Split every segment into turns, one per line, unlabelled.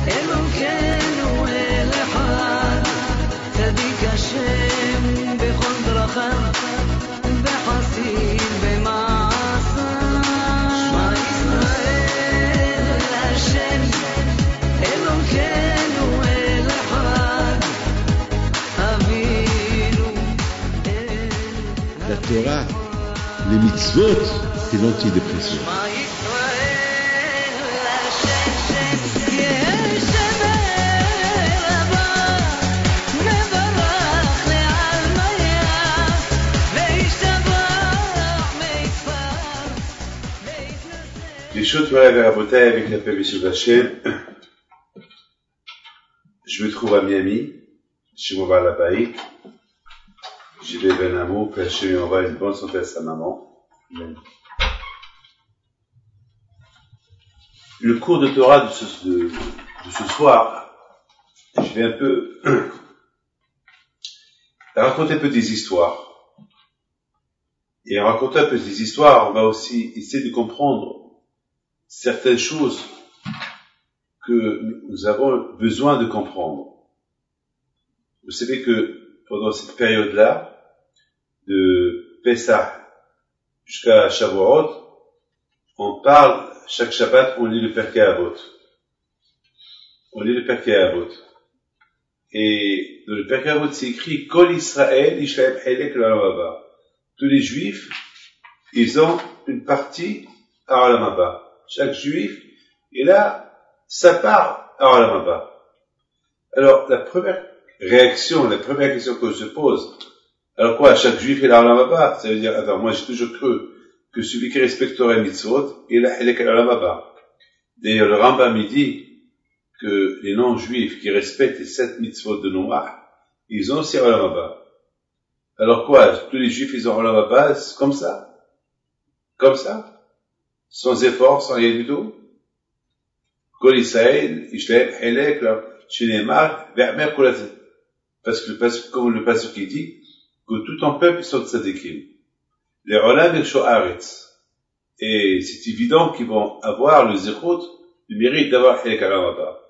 אלוקינו אל אחד, צדיק השם בכל דרכיו, בחסד במעשיו. שמע ישראל השם אלוקינו אל אחד, אבינו אל אחד.
La Torah, les mitzvot, c'est l'antidépresseur.
Les choses voilà vers Rabotai avec la permission d'Hachem. Je me trouve à Miami, chez mon bar Labaïk. J'y vais ben amour, que Hachem envoie une bonne santé à sa maman. Le cours de Torah de ce soir, je vais un peu raconter un peu des histoires. Et en racontant un peu des histoires, on va aussi essayer de comprendre certaines choses que nous avons besoin de comprendre. Vous savez que pendant cette période-là, de Pessah jusqu'à Shavuot, on parle, chaque Shabbat, on lit le Pirkei Avot. On lit le Pirkei Avot. Et dans le Pirkei Avot, c'est écrit, Kol Israël, Yishlaem Helek l'Olam Haba. Tous les Juifs, ils ont une partie à Olam Haba. Chaque Juif, il a sa part à Olam Haba. Alors, la première réaction, la première question que je se pose, alors quoi, chaque Juif il a Olam Haba? Ça veut dire, attends, moi j'ai toujours cru que celui qui respecterait mitzvot, il a Helek Olam Haba. D'ailleurs, le Rambam il dit que les non-juifs qui respectent les 7 mitzvot de Noach, ils ont aussi Olam Haba. Alors quoi, tous les Juifs ils ont Olam Haba, comme ça? Comme ça? Sans effort, sans rien du tout? Kol Israël, Yishlaem Helek, Shenemar, Ve'amer Kol Hazeh. Parce que comme le pasuk qui dit, que tout en peuple sont tzadikim. Les Olam et Shoaretz. Et c'est évident qu'ils vont avoir le zéchut, le mérite d'avoir Helek Olam Haba.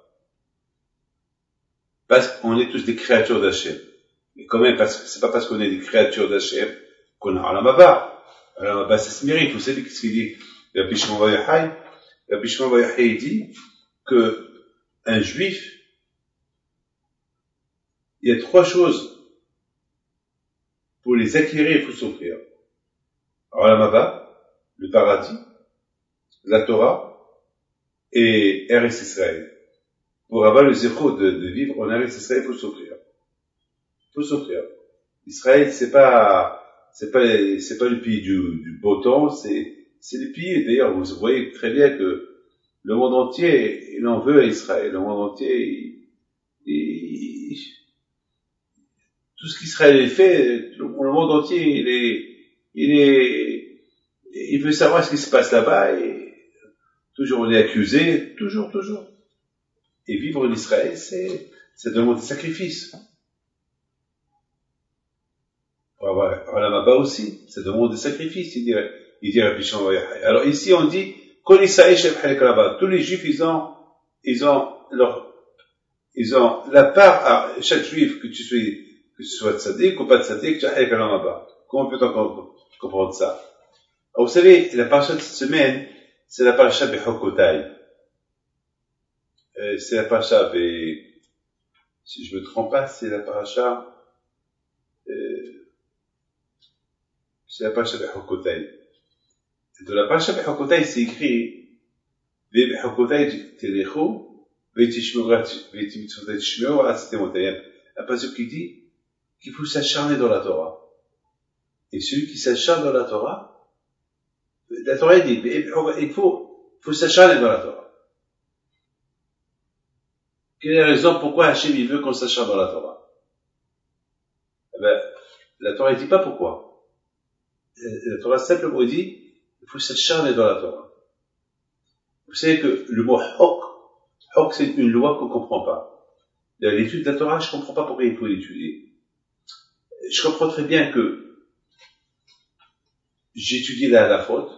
Parce qu'on est tous des créatures d'Hachem. Mais quand même, c'est pas parce qu'on est des créatures d'Hachem qu'on a Olam Haba. Olam Haba, ça se mérite. Vous savez ce qu'il dit? Rabbi Shimon bar Yochai dit que un juif, il y a 3 choses pour les acquérir, il faut souffrir. Olam Haba, le paradis, la Torah et Eretz Israël. Pour avoir le zéro de vivre en Eretz Israël, il faut souffrir. Il faut souffrir. Israël, c'est pas le pays du beau temps, c'est le pays, d'ailleurs, vous voyez très bien que le monde entier, il en veut à Israël. Le monde entier, tout ce qu'Israël fait, le monde entier, il veut savoir ce qui se passe là-bas, et toujours on est accusé, toujours. Et vivre en Israël, ça demande des sacrifices. Pour avoir Olam Haba aussi, ça demande des sacrifices, il dit Rabbi Shimon bar Yochai. Alors ici on dit, Kol Israël Yishlaem Helek Olam Haba. Tous les Juifs, ils ont la part à chaque Juif, que tu sois tzaddik ou pas tzaddik, tu as Helek Olam Haba. Comment peut-on comprendre ça? Alors, vous savez, la paracha de cette semaine, c'est la paracha Bechokotai. C'est la paracha si je me trompe pas, c'est la paracha Bechokotai. Dans la paracha Bechokotai, c'est écrit Bechokotai telechu ve'tishmeru atztemotayim. Un passage qui dit qu'il faut s'acharner dans la Torah. Et celui qui s'acharne dans la Torah dit, il faut s'acharner dans la Torah. Quelle est la raison pourquoi Hachem il veut qu'on s'acharne dans la Torah? La Torah ne dit pas pourquoi. La Torah simplement dit, il faut s'acharner dans la Torah. Vous savez que le mot hok, c'est une loi qu'on ne comprend pas. L'étude de la Torah, je ne comprends pas pourquoi il faut l'étudier. Je comprends très bien que j'étudie la faute,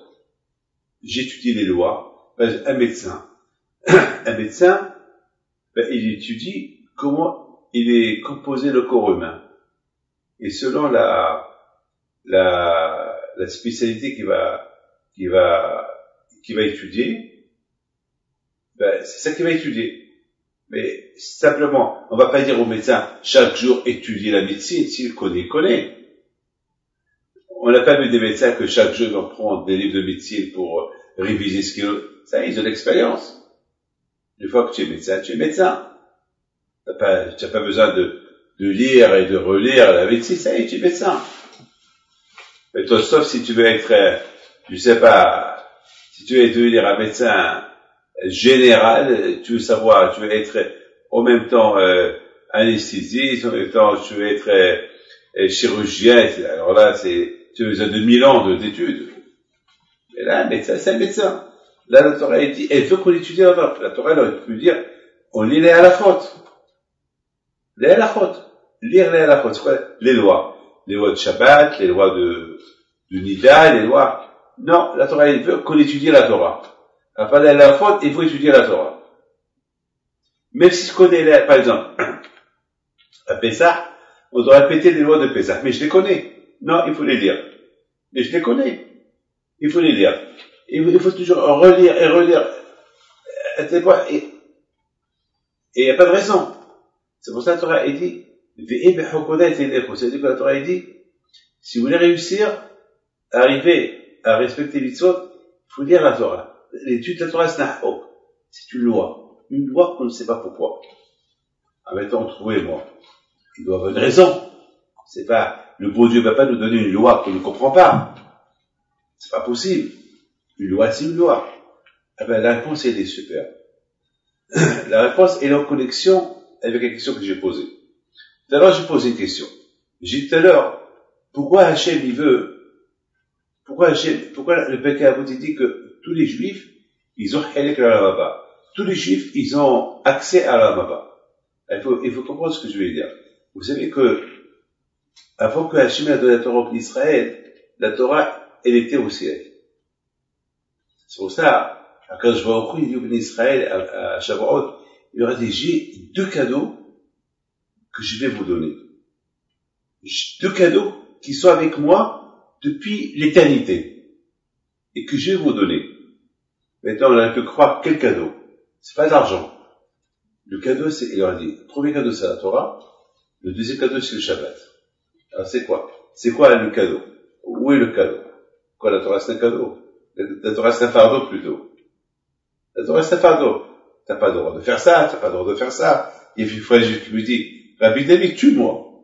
j'étudie les lois. Un médecin, ben, il étudie comment il est composé le corps humain. Et selon la spécialité qu'il va étudier, ben, c'est ça qu'il va étudier. Mais simplement, on va pas dire au médecin chaque jour étudier la médecine, s'il connaît, il connaît. On n'a pas vu des médecins que chaque jour vont prendre des livres de médecine pour réviser ce qu'ils ont. Ça, ils ont l'expérience. Une fois que tu es médecin, tu es médecin. Tu n'as pas besoin de lire et de relire la médecine, ça y est, tu es médecin. Mais toi, sauf si tu veux être, je sais pas, si tu veux devenir un médecin général, tu veux savoir, tu veux être en même temps anesthésiste, en même temps tu veux être chirurgien, alors là, tu as besoin de 1000 ans d'études. Mais là, un médecin, c'est un médecin. Là, la Torah, elle dit, elle veut qu'on étudie la Torah. La Torah, elle aurait pu dire, on lit les halachot. Les halachot. Lire les halachot. C'est quoi? Les lois. Les lois de Shabbat, les lois de Nida, les lois. Non, la Torah, elle veut qu'on étudie la Torah. Après la halachot, il faut étudier la Torah. Même si je connais, par exemple, à Pessah, on doit répéter les lois de Pessah. Mais je les connais. Non, il faut les lire. Mais je les connais. Il faut les lire. Il faut toujours relire et relire. Et il n'y a pas de raison. C'est pour ça que la Torah dit, c'est-à-dire que la Torah dit, si vous voulez réussir à arriver à respecter les mitzvot, il faut lire la Torah. L'étude de la Torah, c'est une loi. Une loi qu'on ne sait pas pourquoi. En même temps, trouvez-moi. Il doit avoir une raison. C'est pas, le bon Dieu ne va pas nous donner une loi qu'on ne comprend pas. C'est pas possible. Une loi, c'est une loi. Eh ben, la réponse, elle est super. La réponse est en connexion avec la question que j'ai posée. Tout à l'heure, j'ai posé une question. J'ai dit tout à l'heure, pourquoi Hachem, pourquoi le Péché Avot dit que tous les Juifs, ils ont Helek à la Maba. Tous les Juifs, ils ont accès à la Maba. Il faut comprendre ce que je vais dire. Vous savez que, avant que Hachem ait donné la Torah en Israël, la Torah, elle était au ciel. C'est pour ça, quand je vois au coup, il dit au béni Israël, à Shavuot, il leur a dit, j'ai 2 cadeaux que je vais vous donner. 2 cadeaux qui sont avec moi depuis l'éternité. Et que je vais vous donner. Maintenant, on a pu croire quel cadeau? C'est pas de l'argent. Le cadeau, il leur a dit, le premier cadeau, c'est la Torah. Le deuxième cadeau, c'est le Shabbat. Alors, c'est quoi? C'est quoi le cadeau? Où est le cadeau? Quoi, la Torah, c'est un cadeau? La Torah, c'est un fardeau, plutôt. La Torah, c'est un fardeau. T'as pas le droit de faire ça, t'as pas le droit de faire ça. Il y a une fois, qui me dit, Rabbi David, tue-moi.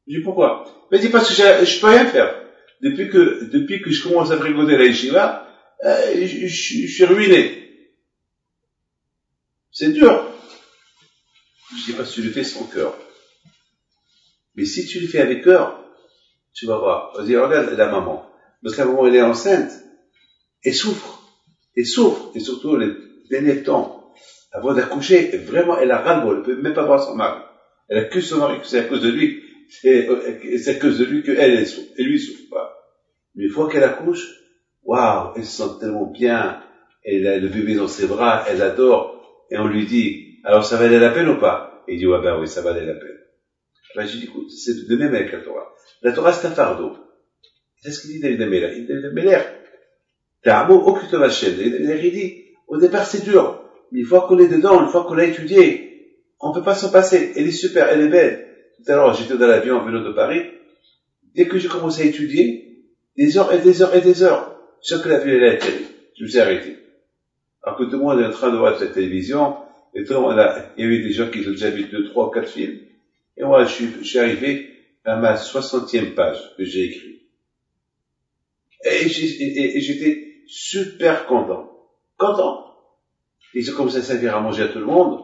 Je dis, pourquoi? Il me dit, parce que je peux rien faire. Depuis que je commence à frigoter la yeshiva, je suis ruiné. C'est dur. Je dis pas si tu le fais sans cœur. Mais si tu le fais avec cœur, tu vas voir. On dit, regarde la maman. Parce que la maman, elle est enceinte. Elle souffre. Et surtout, les derniers temps, avant d'accoucher, vraiment, elle a ras-le-bol. Elle peut même pas voir son mari. Elle a que son mari, c'est à cause de lui. C'est à cause de lui qu'elle souffre. Et lui, souffre pas. Mais une fois qu'elle accouche, waouh, elle se sent tellement bien. Elle a le bébé dans ses bras, elle adore. Et on lui dit, alors ça valait la peine ou pas? Et il dit, ouais, ben oui, ça valait la peine. Ben, j'ai dit, écoute, c'est de même avec la Torah. La Torah, c'est un fardeau. C'est ce qu'il dit David Améler. David Améler, t'as un mot, Okutov Hashem. David Améler, il dit, au départ, c'est dur. Mais une fois qu'on est dedans, une fois qu'on l'a étudié, on peut pas s'en passer. Elle est super, elle est belle. Tout à l'heure, j'étais dans l'avion en venant de Paris. Dès que j'ai commencé à étudier, des heures et des heures et des heures, je sais que la vie, elle a été, je me suis arrêté. Alors que tout le monde est en train de voir cette télévision, et tout le monde il y avait des gens qui ont déjà vu 2, 3, 4 films. Et moi, je suis arrivé à ma 60e page que j'ai écrit. Et j'étais super content. Ils ont commencé à servir à manger à tout le monde,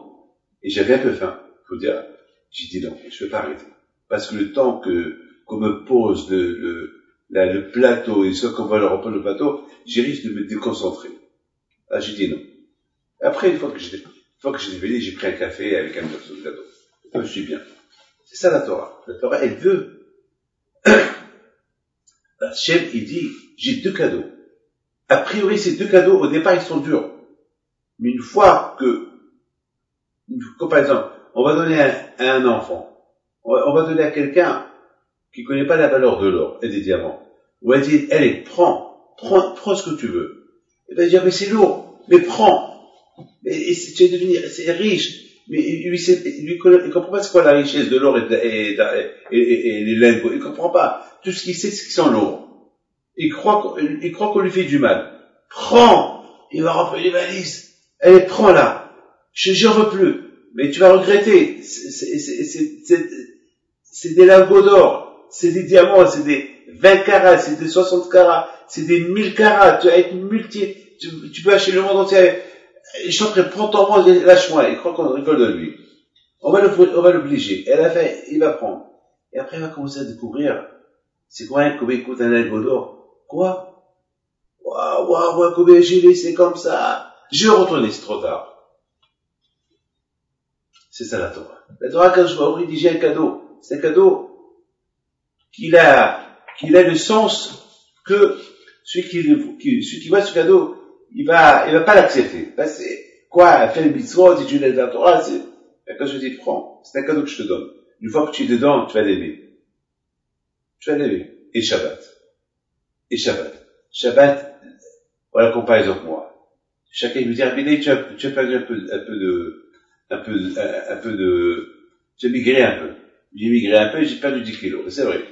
et j'avais un peu faim, faut dire. J'ai dit non, je ne vais pas arrêter. Parce que le temps qu'on me pose le plateau, et soit qu'on va leur reprendre le plateau, j'ai risque de me déconcentrer. Là, j'ai dit non. Après, une fois que j'étais venu, j'ai pris un café avec un morceau de gâteau. Je suis bien. C'est ça la Torah. La Torah, elle veut. Hachem, il dit, j'ai 2 cadeaux. A priori, ces 2 cadeaux, au départ, ils sont durs. Mais une fois que Comme par exemple, on va donner à un enfant, on va donner à quelqu'un qui connaît pas la valeur de l'or et des diamants. On va dire, allez, prends ce que tu veux. Il va dire, mais c'est lourd, mais prends. Mais tu vas devenir, c'est riche. Mais lui, il comprend pas c'est quoi la richesse de l'or et les lingots. Il comprend pas. Tout ce qu'il sait, c'est qu'ils sont lourds. Il croit qu'on lui fait du mal. Prends! Il va remplir les valises. Allez, prends là. J'en veux plus. Mais tu vas regretter. C'est des lingots d'or. C'est des diamants. C'est des 20 carats. C'est des 60 carats. C'est des 1000 carats. Tu vas être tu peux acheter le monde entier. Je t'en prie, prends ton monde, lâche-moi. Il croit qu'on rigole de lui. On va l'obliger. Et à la fin, il va prendre. Et après, il va commencer à découvrir. C'est combien coûte un lingot d'or? Quoi? Waouh, combien j'ai laissé comme ça. Je vais retourner, c'est trop tard. C'est ça la Torah. La Torah, quand je vais rédiger un cadeau, c'est un cadeau qu'il a le sens que celui qui voit ce cadeau, il va pas l'accepter. C'est quoi, faire le mitzvot, si tu lèves la Torah, quand je dis prends, c'est un cadeau que je te donne. Une fois que tu es dedans, tu vas l'aimer. Et Shabbat, voilà, comparaison avec moi. Chacun lui dit, Rabbi, tu as perdu tu as migré un peu. J'ai migré un peu et j'ai perdu 10 kilos. C'est vrai.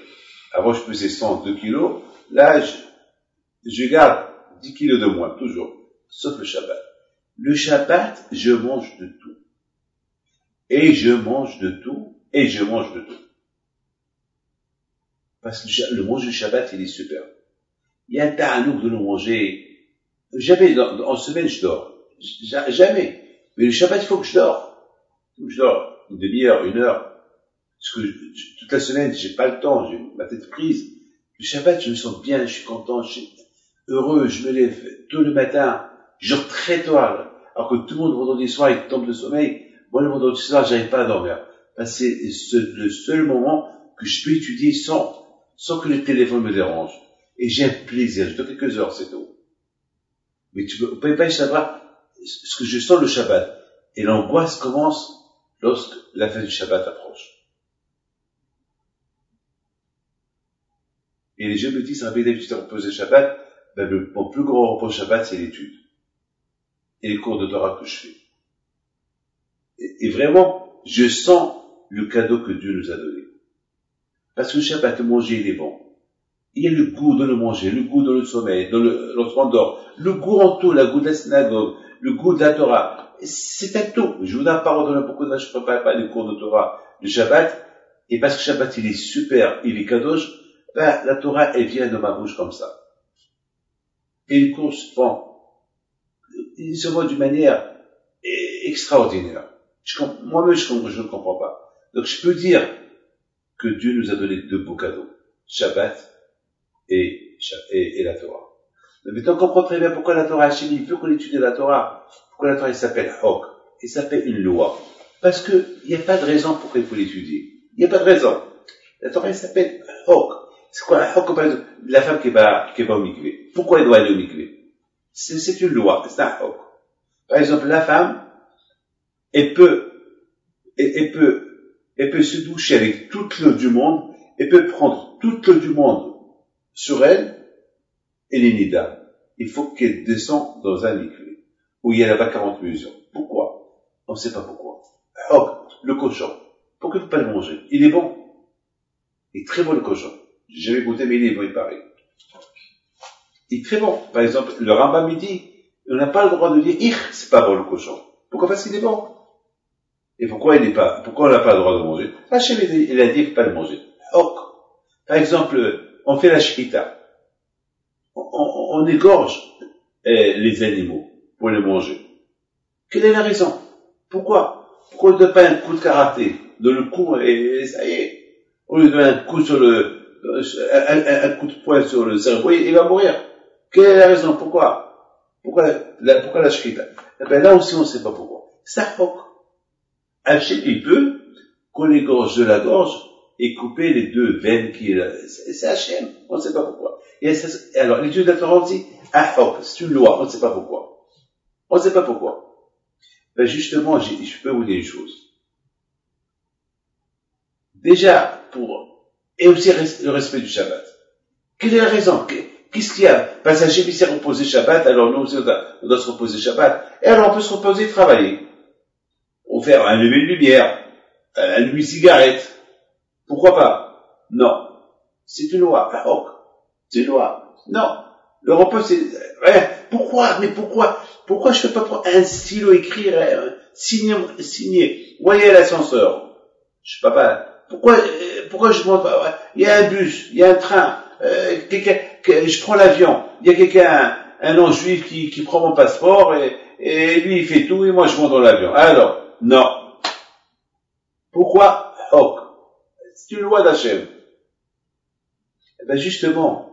Avant, je pesais 102 kilos. Là, je garde 10 kilos de moins, toujours. Sauf le Shabbat. Le Shabbat, je mange de tout. Et je mange de tout. Parce que le manger du Shabbat, il est super. Il y a un ta'anouk de le manger. Jamais, en semaine, je dors. Jamais. Mais le Shabbat, il faut que je dors. Une demi-heure, 1 heure. Parce que toute la semaine, j'ai pas le temps, j'ai ma tête prise. Le Shabbat, je me sens bien, je suis content, je suis heureux, je me lève tôt le matin, je dors très tard. Alors que tout le monde, le vendredi soir, il tombe de sommeil. Moi, le vendredi soir, j'arrive pas à dormir. C'est le seul moment que je peux étudier sans que le téléphone me dérange. Et j'ai un plaisir, je dors quelques heures, c'est tout. Mais tu peux pas savoir ce que je sens le Shabbat. Et l'angoisse commence lorsque la fin du Shabbat approche. Et les gens me disent, Rabbi David, tu t'es reposé Shabbat, mon plus gros repos Shabbat, c'est l'étude. Et les cours de Torah que je fais. Et vraiment, je sens le cadeau que Dieu nous a donné. Parce que le Shabbat, le manger, il est bon. Il y a le goût de le manger, le goût de le sommeil, lorsqu'on dort, le goût en tout, le goût de la synagogue, le goût de la Torah. C'est un tout. Je vous en pardonne beaucoup de fois, je ne prépare pas les cours de Torah le Shabbat. Et parce que le Shabbat, il est super, il est kadosh, la Torah, elle vient de ma bouche comme ça. Et les cours se font, ils se font d'une manière extraordinaire. Moi-même, je ne comprends pas. Donc, je peux dire que Dieu nous a donné 2 beaux cadeaux. Shabbat et la Torah. Mais maintenant, on comprend très bien pourquoi la Torah, Hachem, il veut qu'on étudie la Torah. Pourquoi la Torah, elle s'appelle Hok. Elle s'appelle une loi. Parce que, il n'y a pas de raison pourquoi il faut l'étudier. Il n'y a pas de raison. La Torah, elle s'appelle Hok. C'est quoi la Hok, par exemple, la femme qui va au mikvé. Pourquoi elle doit aller au mikvé? C'est une loi. C'est un Hok. Par exemple, la femme, elle peut se doucher avec toute l'eau du monde, elle peut prendre toute l'eau du monde sur elle, et les nida. Il faut qu'elle descende dans un mikvé, où il y a là-bas 40 mesures. Pourquoi? On ne sait pas pourquoi. Oh, le cochon. Pourquoi il ne faut pas le manger? Il est bon. Il est très bon le cochon. J'ai jamais goûté, mais il est bon, il paraît. Il est très bon. Par exemple, le Rambam, il dit, on n'a pas le droit de dire, c'est pas bon le cochon. Pourquoi? Parce qu'il est bon. Et pourquoi on n'a pas le droit de manger? Hachem, il a dit qu'il ne faut pas le manger. Ok. Par exemple, on fait la shkita. On égorge les animaux pour les manger. Quelle est la raison? Pourquoi on ne donne pas un coup de karaté dans le cou et ça y est? On lui donne un coup un coup de poing sur le cerveau, il va mourir. Quelle est la raison? Pourquoi la shkita? Là aussi, on ne sait pas pourquoi. Ça ok. Hachem, il peut qu'on l'égorge de la gorge et couper les 2 veines qui est là. C'est Hachem. On ne sait pas pourquoi. Et alors, l'étude de la Torah dit, c'est une loi. On ne sait pas pourquoi. Ben justement, je peux vous dire une chose. Déjà, et aussi le respect du Shabbat. Quelle est la raison? Qu'est-ce qu'il y a? Parce qu'Hachem s'est reposé Shabbat, alors nous aussi on doit se reposer Shabbat. Et alors on peut se reposer et travailler. On fait un lever de lumière, un allumer une cigarette. Pourquoi pas? Non. C'est une loi. C'est une loi. Non. Le repos, c'est... Pourquoi? Mais pourquoi je peux pas prendre un stylo, écrire, signer? Vous voyez l'ascenseur. Je sais pas. Pourquoi je monte pas? Il y a un bus, il y a un train, je prends l'avion. Il y a quelqu'un, un non-juif qui prend mon passeport et lui il fait tout et moi je monte dans l'avion. Alors, non. Pourquoi? C'est une loi d'Hachem. Eh ben justement,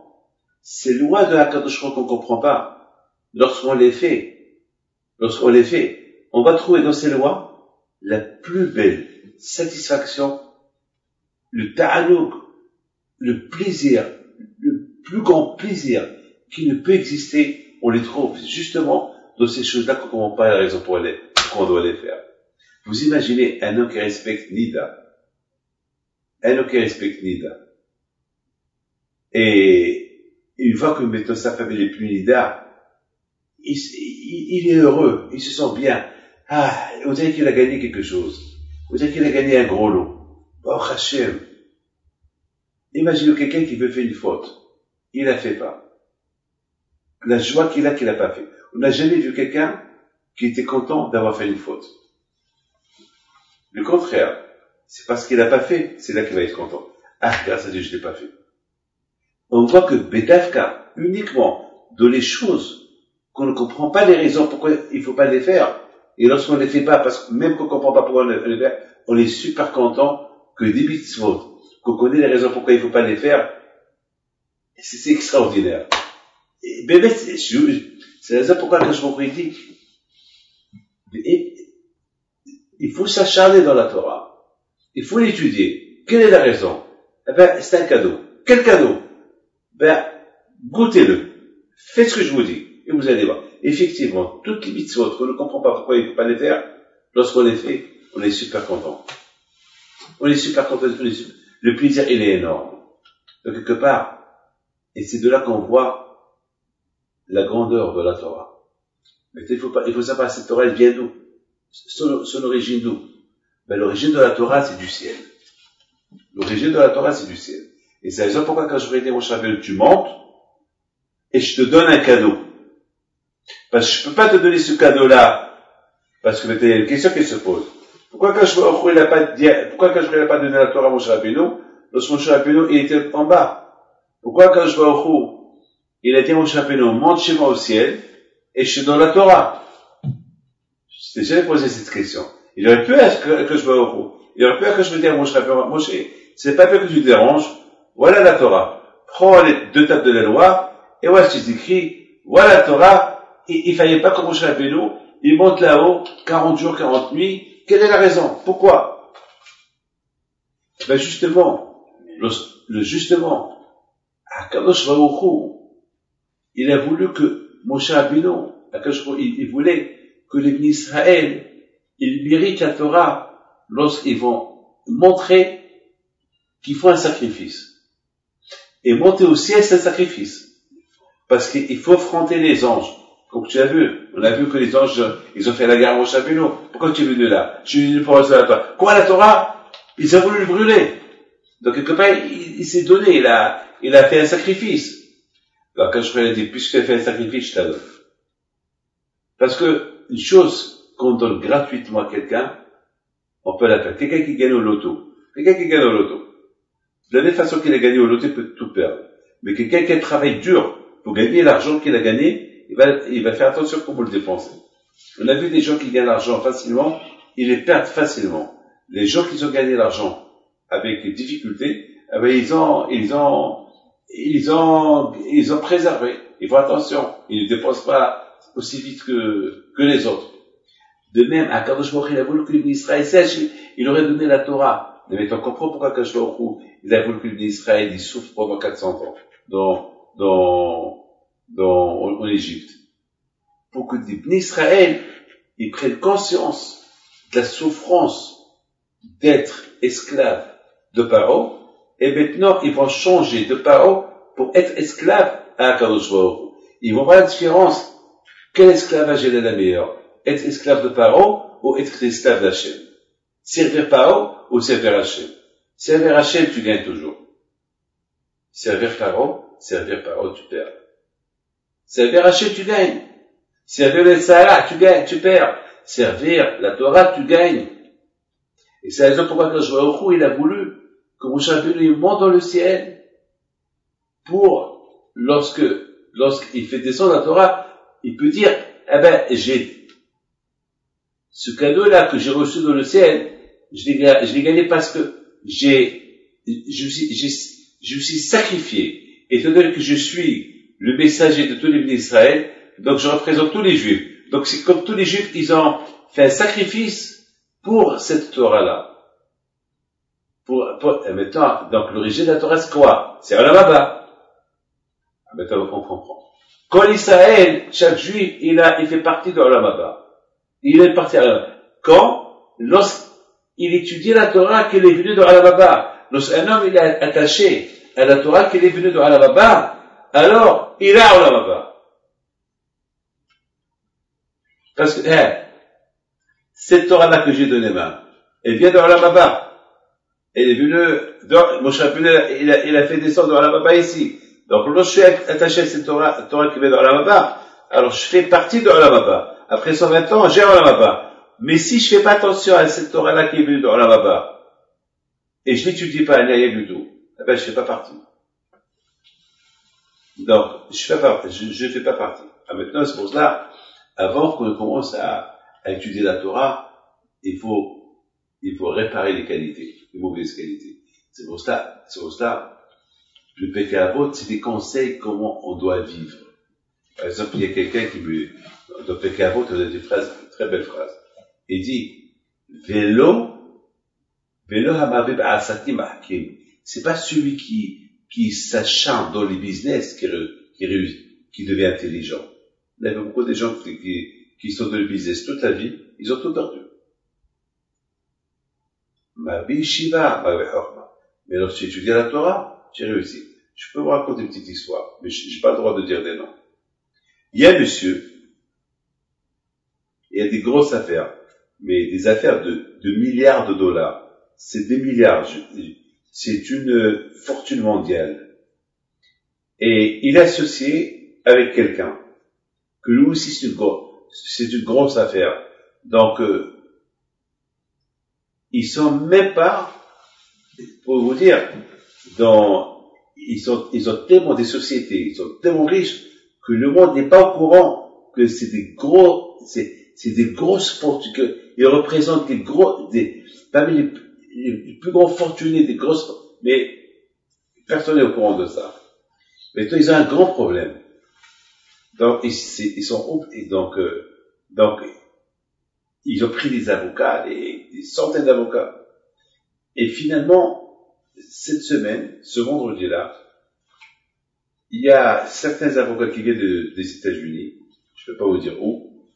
ces lois de la Kadosh Baruch Hu qu'on comprend pas, lorsqu'on les fait, on va trouver dans ces lois la plus belle satisfaction, le ta'anouk, le plaisir, le plus grand plaisir qui ne peut exister, on les trouve justement dans ces choses-là qu'on ne comprend pas la raison pour pourquoi on doit les faire. Vous imaginez un homme qui respecte Nida. Et une fois que maintenant sa famille n'est plus Nida, il est heureux, il se sent bien. On dirait qu'il a gagné quelque chose. On dirait qu'il a gagné un gros lot. Oh Hachem. Imaginez quelqu'un qui veut faire une faute. Il la fait pas. La joie qu'il a pas fait. On n'a jamais vu quelqu'un qui était content d'avoir fait une faute. Le contraire. C'est parce qu'il n'a pas fait, c'est là qu'il va être content. Grâce à Dieu, je l'ai pas fait. On voit que Bedavka, uniquement dans les choses qu'on ne comprend pas les raisons pourquoi il faut pas les faire, et lorsqu'on ne les fait pas, parce que même qu'on ne comprend pas pourquoi on les fait, on est super content que des mitzvot, qu'on connaît les raisons pourquoi il ne faut pas les faire, c'est extraordinaire. Et bébé, c'est la raison pourquoi quand je m'en dit, il faut s'acharner dans la Torah. Il faut l'étudier. Quelle est la raison? C'est un cadeau. Quel cadeau? Goûtez-le. Faites ce que je vous dis. Et vous allez voir. Effectivement, toutes les mitzvot qu'on ne comprend pas pourquoi il ne faut pas les faire, lorsqu'on les fait, on est super content. Le plaisir, il est énorme. Donc, quelque part, et c'est de là qu'on voit la grandeur de la Torah. Mais il faut savoir, cette Torah, elle vient d'où? Son origine d'où? L'origine de la Torah, c'est du ciel. Et c'est la raison pourquoi quand je vais dire mon Shabbat, tu montes, et je te donne un cadeau. Parce que je peux pas te donner ce cadeau-là, parce que c'est une question qui se pose. Pourquoi quand je vais pas donner la Torah à mon Shabbat, lorsque mon Shabbat, il était en bas? Pourquoi quand je vais au Chou, il a dit à mon Shabbat, monte chez moi au ciel, et je te donne la Torah? Je t'ai jamais posé cette question. Il aurait pu que je vais au Chou. Il aurait pu que je me dise à mon Shabbat, Moshe, c'est pas peu que tu te déranges, voilà la Torah. Prends les 2 tables de la loi, et voilà ce qui écrit, voilà la Torah, et il fallait pas que mon Shabbat, il monte là-haut, 40 jours, 40 nuits. Quelle est la raison? Pourquoi? Justement, Akadosh Baruch Hu, il a voulu que Moshe Rabbeinu, il voulait que les bénis Israël, ils méritent la Torah lorsqu'ils vont montrer qu'ils font un sacrifice. Et monter au ciel, c'est un sacrifice. Parce qu'il faut affronter les anges. Comme tu as vu, on a vu que les anges, ils ont fait la guerre à Moshe Rabbeinu. Pourquoi tu es venu là? Je suis venu pour recevoir la Torah. Quoi, la Torah? Ils ont voulu le brûler. Donc, quelque part, il s'est donné, il a fait un sacrifice. Donc, quand je lui ai dit, puisque tu as fait un sacrifice, je t'adore. Parce que, une chose qu'on donne gratuitement à quelqu'un, on peut la faire. Quelqu'un qui gagne au loto. De la même façon qu'il a gagné au loto, il peut tout perdre. Mais quelqu'un qui travaille dur pour gagner l'argent qu'il a gagné, il va faire attention comment le dépenser. On a vu des gens qui gagnent l'argent facilement, ils les perdent facilement. Les gens qui ont gagné l'argent avec des difficultés, ils ont préservé. Ils font attention. Ils ne dépensent pas aussi vite que les autres. De même, à Kadosh Baruch Hu, il a voulu que l'Ibn Israël sèche, il aurait donné la Torah. Mais on comprend pourquoi Kadosh Baruch Hu, il a voulu que l'Ibn Israël, il souffre pendant 400 ans, en Égypte. Pour que l'Ibn Israël, ils prennent conscience de la souffrance d'être esclaves de Paro, et maintenant ils vont changer de Paro pour être esclaves à Akadosh Baruch Hu. Ils vont voir la différence. Quel esclavage est la meilleure? Être esclave de Paro ou être esclave d'Hachem? Servir Paro ou servir Hachem? Servir Hachem, tu gagnes toujours. Servir Paro, tu perds. Servir Hachem, tu gagnes. Servir le Sahara, tu gagnes, tu perds. Servir la Torah, tu gagnes. Et c'est la raison pourquoi Akadosh Baruch Hu, il a voulu que Moshe Rabbeinu monte dans le ciel pour, lorsqu'il fait descendre la Torah, il peut dire, eh ben, j'ai ce cadeau-là que j'ai reçu dans le ciel, je l'ai gagné parce que je me suis sacrifié. Étant donné que je suis le messager de tous les bénis d'Israël, donc je représente tous les Juifs. Donc c'est comme tous les Juifs, ils ont fait un sacrifice pour cette Torah-là. Et maintenant, donc l'origine de la Torah, c'est quoi? C'est Olam Haba. Maintenant, on comprend. Quand Israël, chaque Juif, il fait partie de Olam Haba. Il est parti à Olam Haba. Lorsqu'il étudie la Torah qu'il est venu de Olam Haba, lorsqu'un homme il est attaché à la Torah qu'il est venu de Olam Haba, alors il a Olam Haba. Parce que, cette Torah-là que j'ai donnée main, elle vient de Olam Haba. Elle est venue, Moshe Rabbeinu, il a fait descendre de Olam Haba ici. Donc, lorsque je suis attaché à cette Torah qui vient de Olam Haba, alors je fais partie de Olam Haba. Après 120 ans, j'ai Olam Haba. Mais si je fais pas attention à cette Torah-là qui est venue de Olam Haba, et je l'étudie pas, elle n'y a rien du tout, eh ben, je fais pas partie. Donc, je fais pas partie. Maintenant, c'est pour cela, avant qu'on commence à étudier la Torah, il faut réparer les qualités, les mauvaises qualités. C'est pour cela, le Pirkei Avot, c'est des conseils comment on doit vivre. Par exemple, il y a quelqu'un dans le Pirkei Avot, il a une phrase, une très belle phrase. Il dit, Velo hamavé ba'asatim hakim. C'est pas celui qui s'acharne dans les business qui devient intelligent. Il y a beaucoup de gens qui sont dans le business toute la vie, ils ont tout perdu. Ma bishiva, ma vechorma. Mais lorsque tu étudies la Torah, tu réussis. Je peux vous raconter une petite histoire, mais je n'ai pas le droit de dire des noms. Il y a un monsieur, il y a des grosses affaires, mais des affaires de milliards de dollars. C'est des milliards, c'est une fortune mondiale. Et il est associé avec quelqu'un, que lui aussi c'est une grosse affaire. Donc, ils sont même pas, pour vous dire, ils ont tellement des sociétés, ils sont tellement riches, que le monde n'est pas au courant que c'est des grosses fortunes, qu'ils représentent parmi les plus grands fortunés, mais personne n'est au courant de ça. Maintenant, ils ont un grand problème. Donc, ils ont pris des avocats, des centaines d'avocats. Et finalement, cette semaine, ce vendredi-là, il y a certains avocats qui viennent des États-Unis, je ne peux pas vous dire où,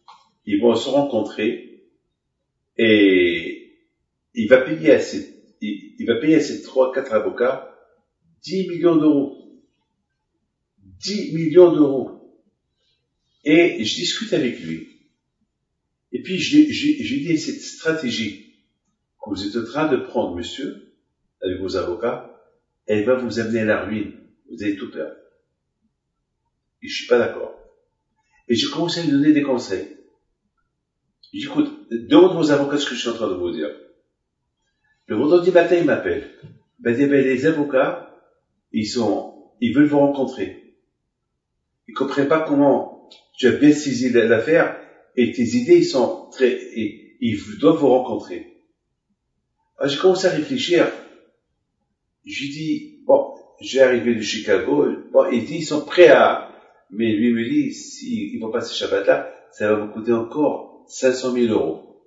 ils vont se rencontrer et il va payer à ces 3-4 avocats 10 millions d'euros. 10 millions d'euros. Et je discute avec lui. Et puis, j'ai dit, cette stratégie que vous êtes en train de prendre, monsieur, avec vos avocats, elle va vous amener à la ruine. Vous allez tout perdre. Et je suis pas d'accord. Et j'ai commencé à lui donner des conseils. J'ai dit, écoute, demande vos avocats ce que je suis en train de vous dire. Le vendredi matin, il m'appelle. Les avocats, ils veulent vous rencontrer. Ils comprennent pas comment tu as bien saisi l'affaire et tes idées, ils doivent vous rencontrer. Alors, j'ai commencé à réfléchir. J'ai dit, j'ai arrivé de Chicago. Il dit, ils sont prêts mais lui me dit, s'ils vont passer Shabbat-là, ça va vous coûter encore 500 000 euros.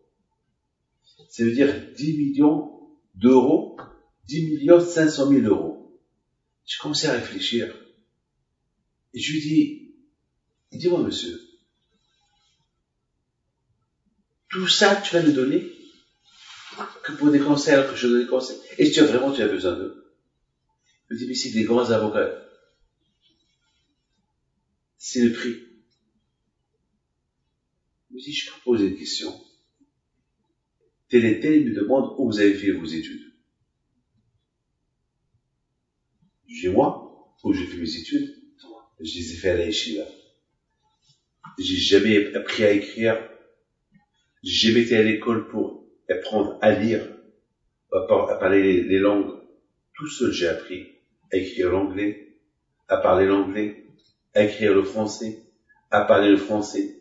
Ça veut dire 10 millions d'euros, 500 000 euros. J'ai commencé à réfléchir. Et je lui dis, dis-moi monsieur, tout ça, tu vas le donner que pour des conseils, alors que je donne des conseils. Et si tu as besoin d'eux. Je me dis, mais c'est des grands avocats. C'est le prix. Je me dis, je peux poser une question. Tel et tel me demande où vous avez fait vos études. Je dis, moi, où j'ai fait mes études, je les ai fait à la yeshiva. J'ai jamais appris à écrire. J'ai jamais été à l'école pour apprendre à lire, à parler les langues. Tout seul, j'ai appris à écrire l'anglais, à parler l'anglais, à écrire le français, à parler le français,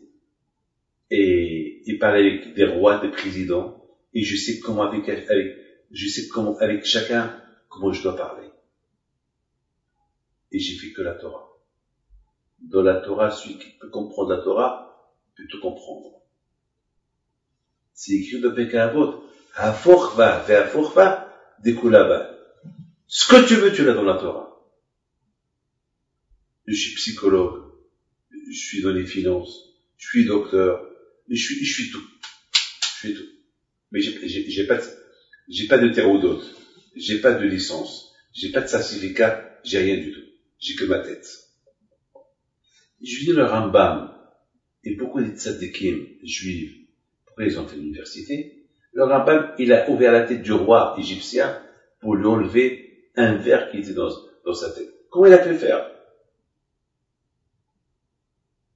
et parler avec des rois, des présidents, et je sais comment avec chacun, comment je dois parler. Et j'ai fait que la Torah. Dans la Torah, celui qui peut comprendre la Torah, peut tout comprendre. C'est écrit dans Pirkei Avot. Haforva, ve'aforva, dekulaba. Ce que tu veux, tu l'as dans la Torah. Je suis psychologue. Je suis dans les finances. Je suis docteur. Je suis tout. Je suis tout. Mais j'ai pas de thérodote. J'ai pas de licence. J'ai pas de certificat. J'ai rien du tout. J'ai que ma tête. Je dis le Rambam et beaucoup de tzadikim juifs, pourquoi ils ont fait l'université? Le Rambam, il a ouvert la tête du roi égyptien pour lui enlever un verre qui était dans sa tête. Comment il a pu le faire?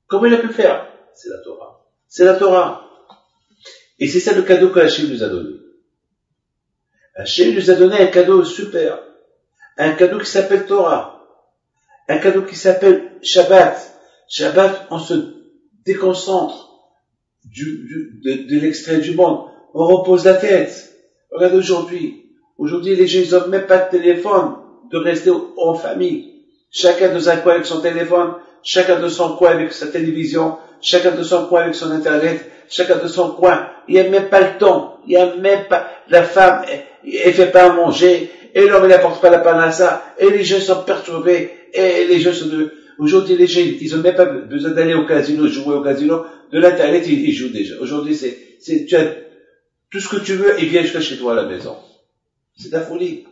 Comment il a pu le faire? C'est la Torah. C'est la Torah. Et c'est ça le cadeau que Hachem nous a donné. Hachem nous a donné un cadeau super. Un cadeau qui s'appelle Torah. Un cadeau qui s'appelle Shabbat. Shabbat, on se déconcentre de l'extrait du monde. On repose la tête. Regarde aujourd'hui. Aujourd'hui, les gens, ils n'ont même pas de téléphone de rester en famille. Chacun dans un coin avec son téléphone. Chacun dans son coin avec sa télévision. Chacun dans son coin avec son internet. Chacun dans son coin. Il n'y a même pas le temps. Il n'y a même pas, la femme, elle fait pas à manger. Et l'homme, il n'apporte pas la panassa. Et les gens sont perturbés. Et les gens sont aujourd'hui, les gens, ils ont même pas besoin d'aller au casino, jouer au casino. De l'internet, ils jouent déjà. Aujourd'hui, tu as tout ce que tu veux, il vient jusqu'à chez toi à la maison. C'est de la folie.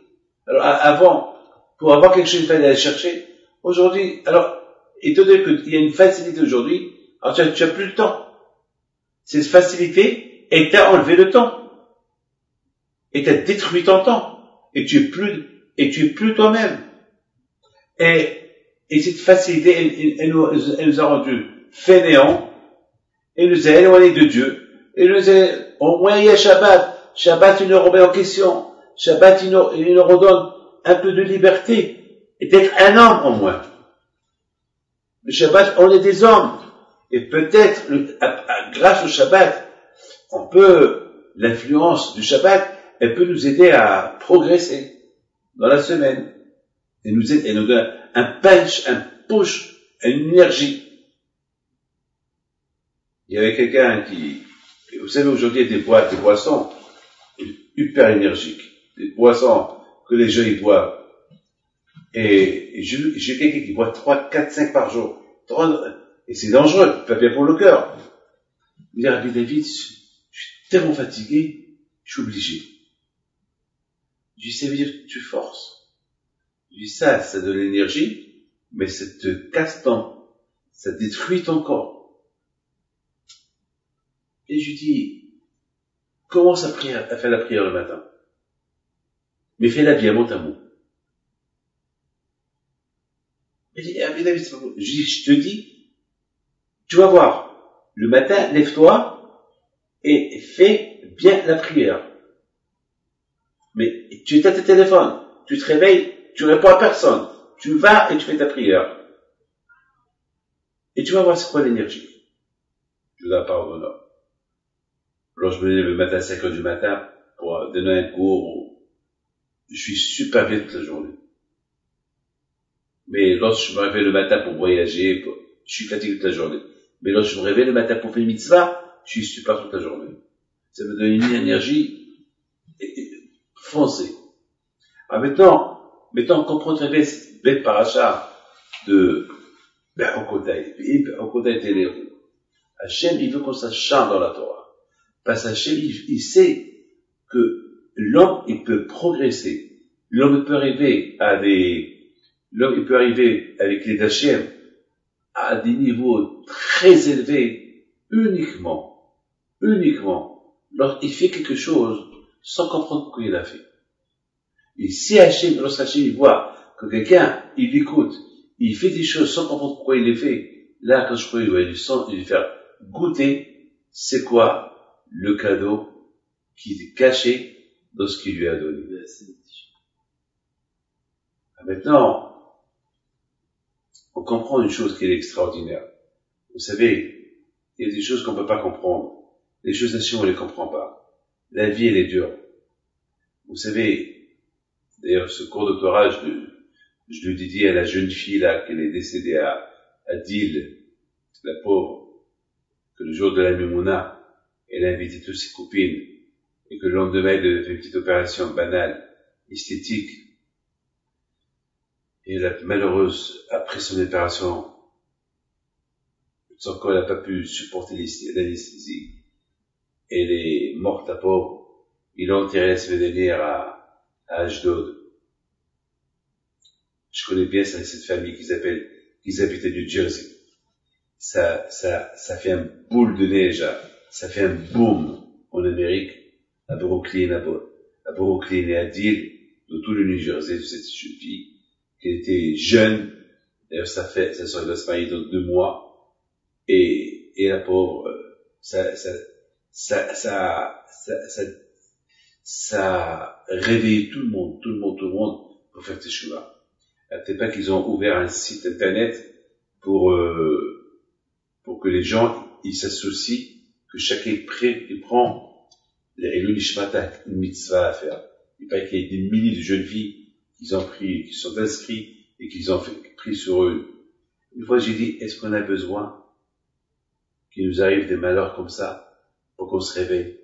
Alors, avant, pour avoir quelque chose, il fallait aller chercher. Aujourd'hui, alors, étant donné qu'il y a une facilité aujourd'hui, alors tu as plus le temps. Cette facilité, et t'as enlevé le temps. Et t'as détruit ton temps. Et tu es plus toi-même. Et cette facilité, elle nous a rendus fainéants, elle nous a éloignés de Dieu, elle nous a, au moins il y a Shabbat. Shabbat, il nous remet en question. Shabbat, il nous redonne un peu de liberté. Et d'être un homme, au moins. Le Shabbat, on est des hommes. Et peut-être, grâce au Shabbat, l'influence du Shabbat, elle peut nous aider à progresser dans la semaine. Et nous donne un punch, un push, une énergie. Il y avait quelqu'un vous savez, aujourd'hui, il y a des boissons hyper énergiques. Des boissons que les gens, ils boivent. Et j'ai quelqu'un qui boit 3, 4, 5 par jour. Et c'est dangereux, pas bien pour le cœur. Il dit, Rabbi David, je suis tellement fatigué, je suis obligé. Je dis, ça veut dire que tu forces. Je dis, ça donne l'énergie, mais ça te casse ça détruit ton corps. Et je lui dis, commence à faire la prière le matin. Mais fais-la bien, mot à mot. Il dit, Rabbi David, c'est pas bon. Je te dis, tu vas voir, le matin, lève-toi et fais bien la prière. Mais tu es à tes téléphones, tu te réveilles, tu réponds à personne. Tu vas et tu fais ta prière. Et tu vas voir c'est quoi l'énergie. Je la parle là. Alors je me lève le matin à 5 heures du matin pour donner un cours. Je suis super bien toute la journée. Mais lorsque je me réveille le matin pour voyager, je suis fatigué toute la journée. Mais lorsque je me réveille le matin pour faire une mitzvah, je suis super toute la journée. Ça me donne une énergie foncée. Alors maintenant, on comprend très bien cette belle paracha de Be'okodai. Be'okodai Teleru. Hachem, il veut qu'on s'acharne dans la Torah. Parce qu'Hachem, il sait que l'homme, il peut progresser. L'homme peut arriver avec les d'Hachem à des niveaux très élevés uniquement lorsqu'il fait quelque chose sans comprendre pourquoi il l'a fait. Et si lorsqu'Hachem il voit que quelqu'un, il écoute, il fait des choses sans comprendre pourquoi il les fait, là, quand je crois, il va lui faire goûter, c'est quoi le cadeau qui est caché dans ce qu'il lui a donné. Maintenant, on comprend une chose qui est extraordinaire. Vous savez, il y a des choses qu'on ne peut pas comprendre. Les choses d'Hachem, on ne les comprend pas. La vie, elle est dure. Vous savez, d'ailleurs, ce cours de Torah, je le dédie à la jeune fille, là, qu'elle est décédée à Dil, la pauvre, que le jour de la Mimouna, elle a invité toutes ses copines, et que le lendemain, elle devait faire une petite opération banale, esthétique. Et la malheureuse, après son opération, son corps n'a pas pu supporter l'anesthésie. Elle est morte, la pauvre. Ils l'ont enterrée la semaine dernière à Ashdod. Je connais bien cette famille qu'ils habitent à New Jersey. Ça fait un boule de neige, ça fait un boom en Amérique, à Brooklyn et à Deal, dans tout le New Jersey, de cette jeune fille, qui était jeune. D'ailleurs, sa soeur doit se marier dans 2 mois. Et la pauvre, ça a réveillé tout le monde pour faire teshuva. Peut-être pas qu'ils ont ouvert un site internet pour que les gens, ils s'associent, que chacun il prend les Nishmata, une mitzvah à faire. Il paraît qu'il y a des milliers de jeunes filles qui sont inscrites et qu'ils ont pris sur eux. Une fois, j'ai dit, est-ce qu'on a besoin qu'il nous arrive des malheurs comme ça pour qu'on se réveille?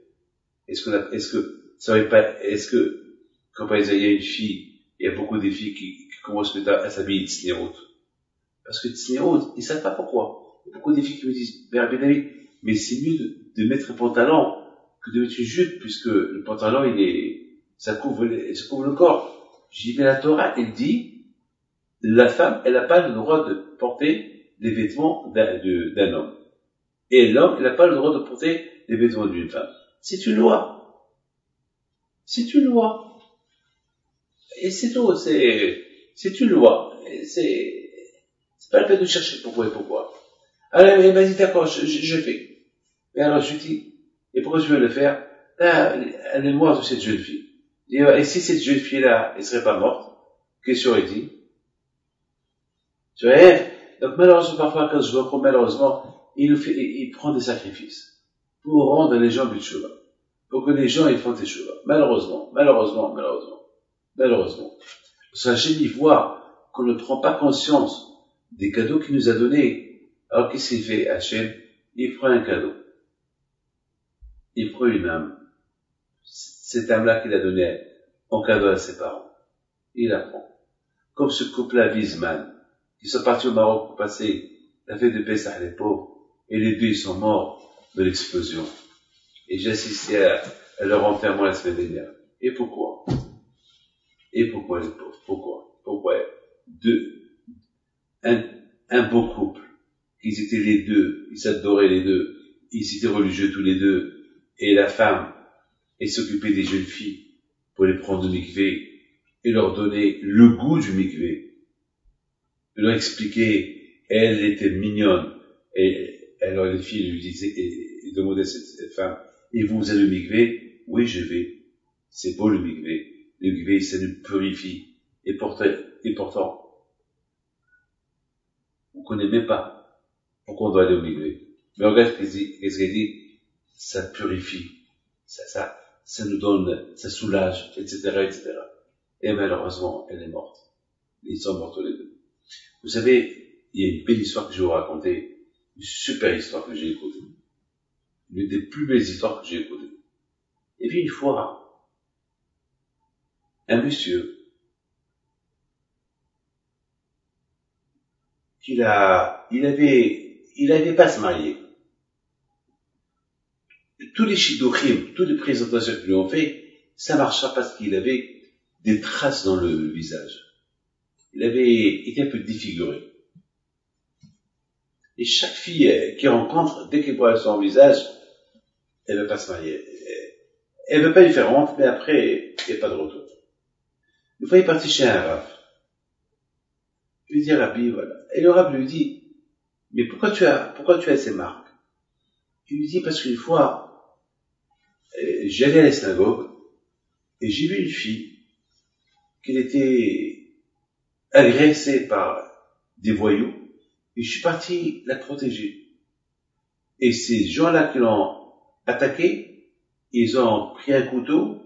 Quand par exemple, il y a une fille, il y a beaucoup de filles qui commencent à s'habiller de tsnirut. Parce que tsnirut, ils savent pas pourquoi. Il y a beaucoup de filles qui me disent, mais c'est mieux de mettre un pantalon que de mettre une jupe, puisque le pantalon, ça couvre le corps. Je dis, mais la Torah, elle dit, la femme, elle n'a pas le droit de porter des vêtements d'un homme. Et l'homme, il n'a pas le droit de porter des vêtements d'une femme. C'est une loi. C'est une loi. Et c'est tout, c'est une loi. Et c'est pas la peine de chercher pourquoi. Alors, elle m'a dit, d'accord, je fais. Et alors, je lui dis, et pourquoi je veux le faire? Là, elle est morte, cette jeune fille. Et si cette jeune fille-là, elle serait pas morte, qu'est-ce qu'on aurait dit? Tu vois, donc malheureusement, parfois, quand je vois qu'on malheureusement, il prend des sacrifices pour rendre les gens b'tchouva, pour que les gens, ils font des chouva. Malheureusement. Parce qu'Hachem, il voit qu'on ne prend pas conscience des cadeaux qu'il nous a donnés. Alors, qu'est-ce qu'il fait, Hachem? Il prend un cadeau. Il prend une âme. Cette âme-là qu'il a donnée en cadeau à ses parents. Il la prend. Comme ce couple-là, Wiesmann, qui sont partis au Maroc pour passer la fête de Pessah, les pauvres, et les deux, ils sont morts de l'explosion. Et j'ai assisté à leur enterrement la semaine dernière. Et pourquoi les pauvres? Pourquoi un beau couple, ils étaient les deux, ils s'adoraient les deux, ils étaient religieux tous les deux, et la femme, elle s'occupait des jeunes filles pour les prendre au mikvé et leur donner le goût du mikvé. Elle leur expliquait, elle était mignonne, et alors les filles lui disaient, et demandaient à cette femme, et vous allez au mikvé? Oui, je vais. C'est beau le mikvé. Le mikvé, ça nous purifie. Et pourtant, on connaît même pas pourquoi on doit aller au mikvé. Mais regarde qu'est-ce qu'elle dit, ça purifie. Ça nous donne, ça soulage, etc. Et malheureusement, elle est morte. Ils sont morts tous les deux. Vous savez, il y a une belle histoire que je vais vous raconter, une super histoire que j'ai écoutée. L'une des plus belles histoires que j'ai écoutées. Et puis une fois, un monsieur, il avait pas à se marier. tous les shidduchim, toutes les présentations qu'ils lui ont fait, ça marcha parce qu'il avait des traces dans le visage. Il avait été un peu défiguré. Et chaque fille qu'il rencontre, dès qu'elle voit son visage, elle veut pas se marier. Elle veut pas lui faire honte, mais après, il n'y a pas de retour. Une fois, il est parti chez un rav. Il lui dit, Rabbi, voilà. Et le rav lui dit, mais pourquoi tu as ces marques? Il lui dit, parce qu'une fois, j'allais à la synagogue, et j'ai vu une fille, qu'elle était agressée par des voyous, et je suis parti la protéger. Et ces gens-là qui l'ont attaqué, ils ont pris un couteau,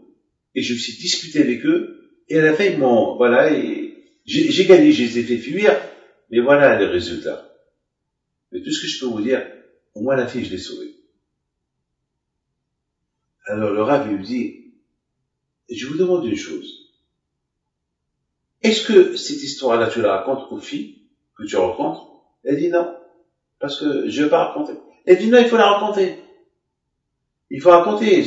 et je me suis disputé avec eux, et à la fin, ils m'ont, voilà, et j'ai gagné, je les ai fait fuir, mais voilà le résultat. Mais tout ce que je peux vous dire, au moins la fille, je l'ai sauvée. Alors le rav lui dit, je vous demande une chose. Est-ce que cette histoire-là, tu la racontes aux filles que tu rencontres? Elle dit non, parce que je ne veux pas raconter. Elle dit non, il faut la raconter. Il faut raconter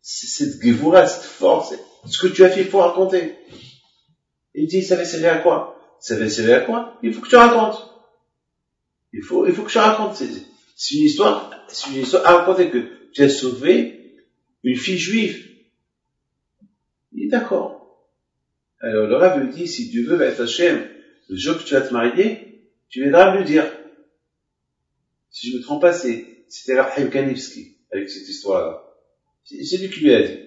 cette gévoura, cette force, ce que tu as fait, il faut raconter. Il dit, ça va servir à quoi? Ça va servir à quoi? Il faut que tu racontes. Il faut que tu racontes. C'est une histoire à raconter que tu as sauvé une fille juive. Il dit d'accord. Alors le rav lui dit, si tu veux être Hachem, le jour que tu vas te marier, tu viendras me le dire. Si je me trompe pas, c'était Rav Chaim Kanivsky, avec cette histoire-là. C'est lui qui lui a dit.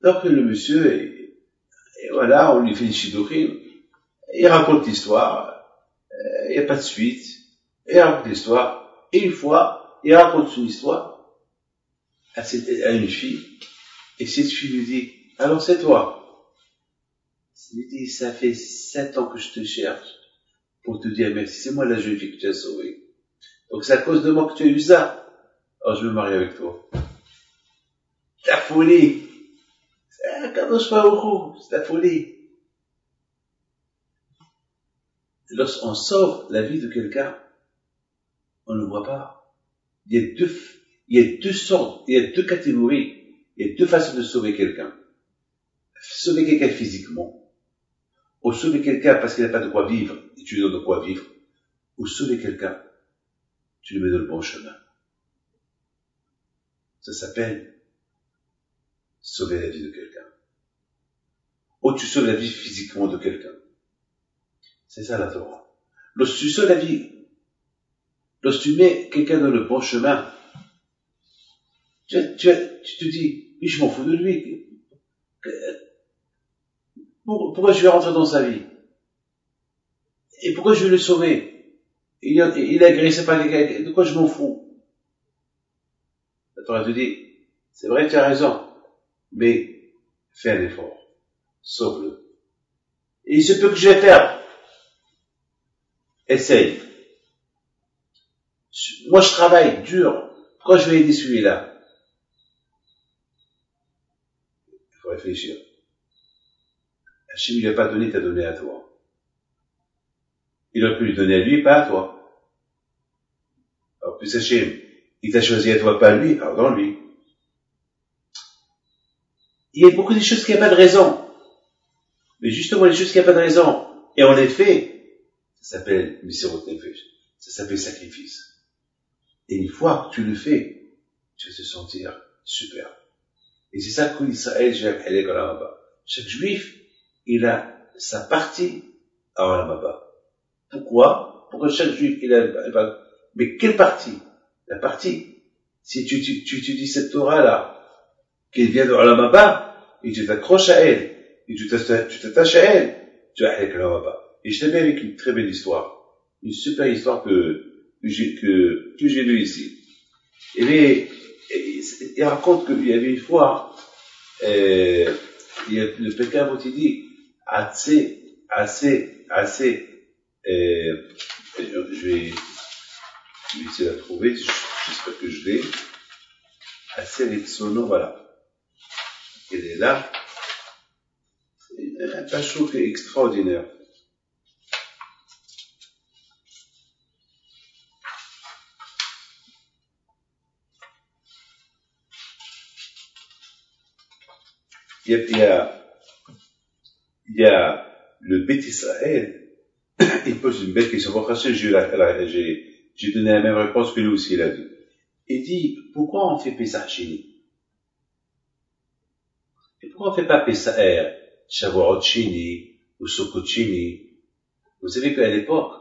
Donc le monsieur, et voilà, on lui fait une shidduchim, il raconte l'histoire, il n'y a pas de suite, il raconte l'histoire, et une fois, il raconte son histoire à une fille, et cette fille lui dit, alors c'est toi. Il lui dit, ça fait 7 ans que je te cherche pour te dire merci, c'est moi la jeune fille que tu as sauvée. Donc c'est à cause de moi que tu as eu ça. Alors je me marie avec toi. C'est la folie. C'est la folie. Lorsqu'on sauve la vie de quelqu'un, on ne le voit pas. Il y a deux sortes, il y a deux catégories, il y a deux façons de sauver quelqu'un. Sauver quelqu'un physiquement, ou sauver quelqu'un parce qu'il n'a pas de quoi vivre, et tu lui donnes de quoi vivre, ou sauver quelqu'un, tu le mets dans le bon chemin. Ça s'appelle sauver la vie de quelqu'un. Ou tu sauves la vie physiquement de quelqu'un. C'est ça la Torah. Lorsque tu sauves la vie, lorsque tu mets quelqu'un dans le bon chemin, tu te dis, oui, je m'en fous de lui. Pourquoi je vais rentrer dans sa vie? Et pourquoi je vais le sauver? Il est agressé par quelqu'un, de quoi je m'en fous? La Torah te dit, c'est vrai, tu as raison, mais fais un effort, sauve-le. Et il se peut que je vais faire. Essaye. Moi, je travaille dur. Pourquoi je vais aider celui-là? Il faut réfléchir. Hachem, il lui a pas donné, il t'a donné à toi. Il aurait pu lui donner à lui, pas à toi. Alors, plus Hachem, il t'a choisi à toi, pas à lui, alors dans lui. Il y a beaucoup de choses qui n'ont pas de raison. Mais justement, les choses qui n'ont pas de raison, et on les fait, ça s'appelle Misérot Nefesh. Ça s'appelle sacrifice. Et une fois que tu le fais, tu vas te sentir super. Et c'est ça qu'Israël, chaque juif, il a sa partie à Olam Haba. Pourquoi? Pourquoi chaque juif, il a, mais quelle partie? La partie. Si tu dis cette Torah-là, qu'elle vient de Olam Haba, et tu t'accroches à elle, et tu t'attaches à elle, tu as avec Olam Haba. Et je t'avais avec une très belle histoire. Une super histoire que j'ai lue ici. Et il raconte qu'il y avait une fois, le Pékin Avot dit, assez, je vais essayer de la trouver, j'espère que je l'ai, assez avec son nom, voilà. Elle est là. Un pachou extraordinaire. il y a le Beth Israël, il pose une belle question. Bon, j'ai donné la même réponse que lui aussi, il a dit. Il dit, pourquoi on fait Pesach Sheni? Et pourquoi on fait pas Pesach, Shavuot Sheni, ou Sukkot Sheni? Vous savez qu'à l'époque,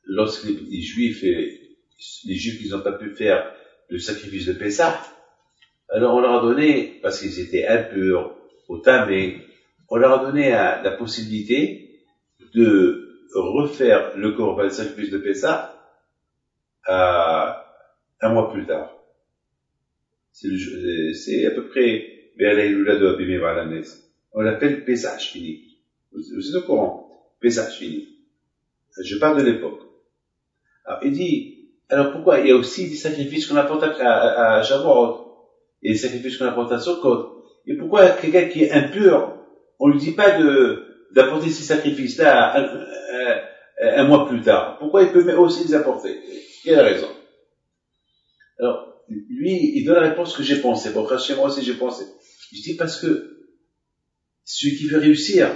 lorsque les Juifs, ils n'ont pas pu faire le sacrifice de Pesach, alors on leur a donné, parce qu'ils étaient impurs, au tamé, on leur a donné la possibilité de refaire le corban, le sacrifice de Pesach, un mois plus tard. C'est à peu près vers la Hiloula de Abimé à la messe. On l'appelle Pesach Sheni. Vous êtes au courant? Pesach Sheni. Je parle de l'époque. Alors, il dit, alors pourquoi? Il y a aussi des sacrifices qu'on apporte à Shavuot. Il y a des sacrifices qu'on apporte à Sukkot. Et pourquoi quelqu'un qui est impur, on lui dit pas d'apporter ces sacrifices-là un mois plus tard? Pourquoi il peut aussi les apporter? Quelle raison? Alors, lui, il donne la réponse que j'ai pensée. Bon, frère, chez moi aussi, j'ai pensé. Je dis parce que celui qui veut réussir,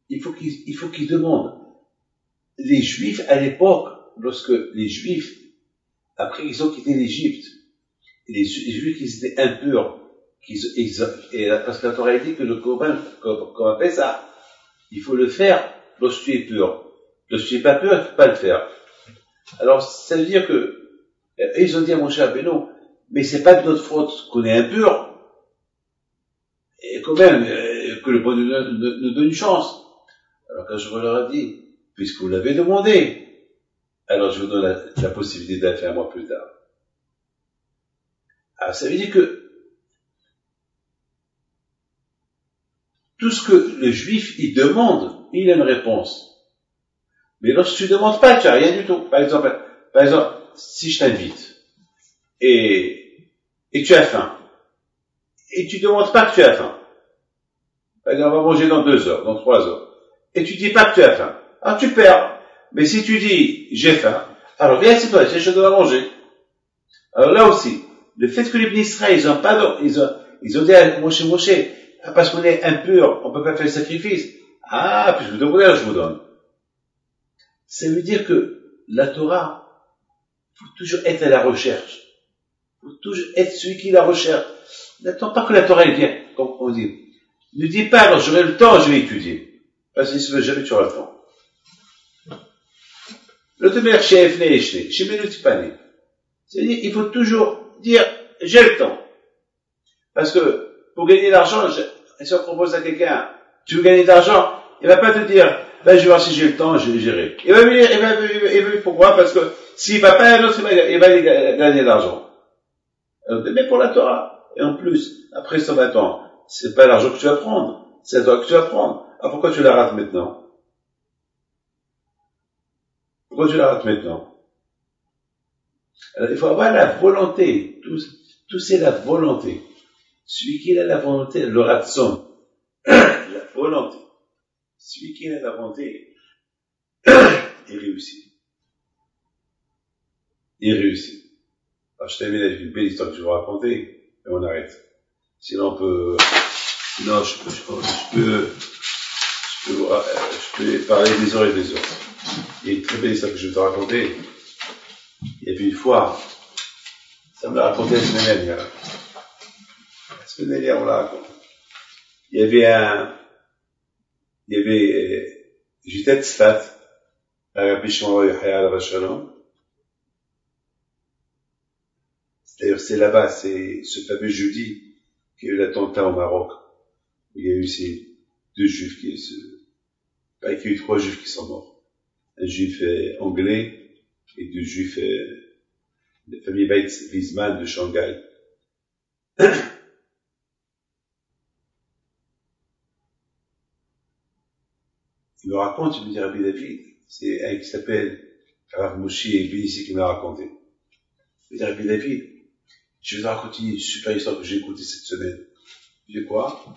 il faut qu'il demande. Les Juifs, à l'époque, lorsque les Juifs, après ils ont quitté l'Égypte, les Juifs qui étaient impurs, parce que la Torah dit que le Corban, comme on appelle ça, il faut le faire lorsque tu es pur. Lorsque tu n'es pas pur, il ne faut pas le faire. Alors, ça veut dire que, ils ont dit à Moshe Rabbeinu, mais c'est pas de notre faute qu'on est impur, et quand même, que le bon Dieu nous donne une chance. Alors quand je leur ai dit, puisque vous l'avez demandé, alors je vous donne la possibilité de la faire un mois plus tard. Alors ça veut dire que tout ce que le juif il demande, il a une réponse. Mais lorsque tu ne demandes pas, tu n'as rien du tout. Par exemple, si je t'invite et tu as faim, et tu ne demandes pas que tu as faim. Par exemple, on va manger dans 2 heures, dans 3 heures, et tu dis pas que tu as faim. Alors tu perds. Mais si tu dis j'ai faim, alors viens c'est toi, j'ai chose à manger. Alors là aussi, le fait que les ministres ils ont dit à Moshe, parce qu'on est impur, on peut pas faire le sacrifice. Ah, puis je vous demande, je vous donne. Ça veut dire que la Torah, faut toujours être à la recherche. Faut toujours être celui qui la recherche. N'attends pas que la Torah elle vienne, comme on dit. Ne dis pas, alors j'aurai le temps, je vais étudier. Parce que si tu veux jamais, tu auras le temps. Le demer chef n'est chez Menutipani. C'est-à-dire, il faut toujours dire, j'ai le temps. Parce que, pour gagner de l'argent, si on propose à quelqu'un, tu veux gagner de l'argent, il va pas te dire, ben, je vais voir si j'ai le temps, je vais gérer. Il va venir, pourquoi? Parce que, s'il va pas, un autre, il va gagner de l'argent. Alors, mais pour la Torah. Et en plus, après 120 ans, c'est pas l'argent que tu vas prendre, c'est la Torah que tu vas prendre. Alors pourquoi tu la rates maintenant? Pourquoi tu la rates maintenant? Alors, il faut avoir la volonté. Tout c'est la volonté. Celui qui a la volonté, le ratson. La volonté. Celui qui a la volonté, il réussit. Il réussit. Alors, je termine avec une belle histoire que je vais vous raconter, et on arrête. Sinon, je peux parler des heures et des heures. Il y a une très belle histoire que je vais te raconter. Il y avait une fois, ça me l'a raconté la semaine dernière. La semaine dernière, on l'a raconté. J'étais à Tzfat, à Rabbi Shimon Yochai alav Shalom. D'ailleurs, c'est là-bas, c'est ce fameux jeudi qu'il y a eu l'attentat au Maroc, où il y a eu ces 2 juifs qu'il y a eu 3 juifs qui sont morts. Un juif anglais et 2 juifs de la famille Weizmann de Shanghai. Il me raconte, il me dit Rabbi David, c'est un qui s'appelle Rav Moshe ici qui m'a raconté. Il me dit Rabbi David, je vais te raconter une super histoire que j'ai écoutée cette semaine. Je dis quoi?